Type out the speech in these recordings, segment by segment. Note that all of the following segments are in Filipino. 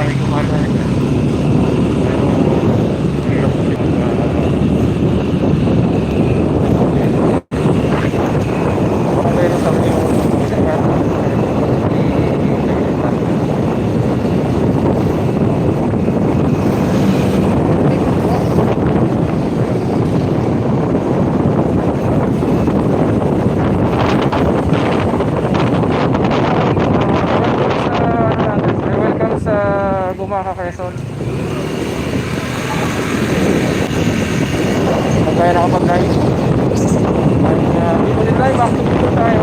tayo dumadaan dyan. Pero hirap kasi baka meron sa yung isa yan. Welcome sa Gumaka, Quezon. Pag kaya nakapag-live ay dito din live, active dito tayo.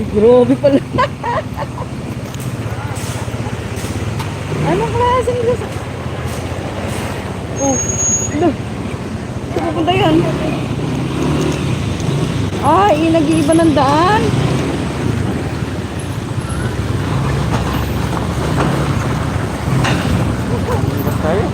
Grabe pala. Anong klaseng gas? Oh, ito. Saan pupunta yan? Ay, nag-iiba ng daan. Iwas tayo.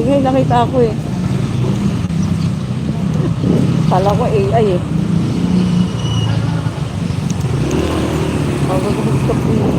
Ngayon nakita ako eh. Kala ko AI eh. Bago ko mag-stop dito.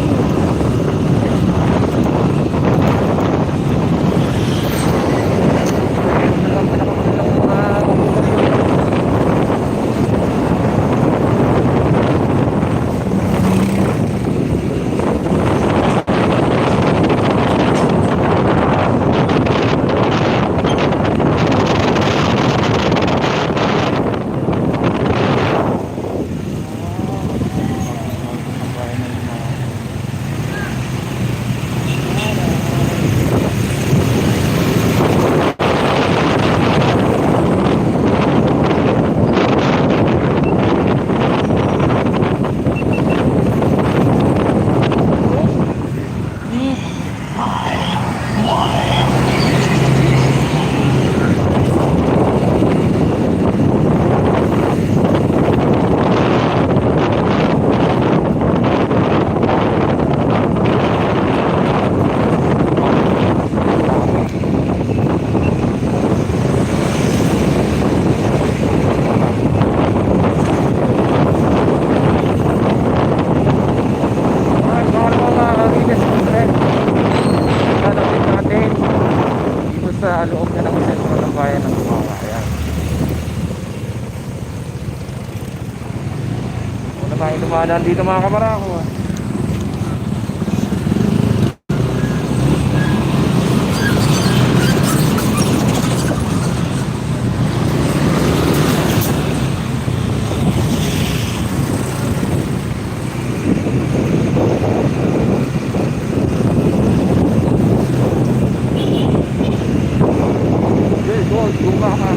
Sa loob na ng sentro ng bayan ng Bukawa. Ayan. Una tayo dumadaan dito mga kabarako. Gumaka.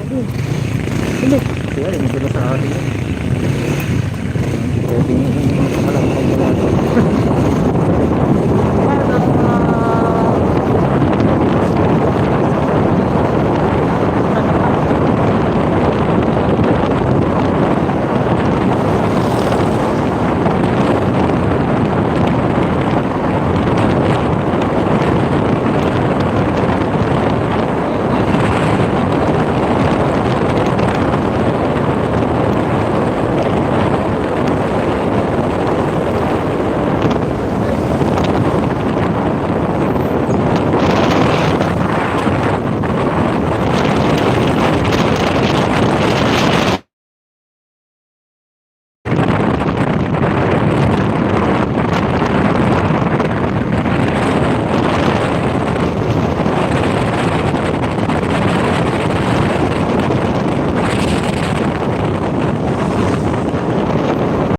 Hindi. Kaya hindi na sa atin. Pwedeng makalamang natin.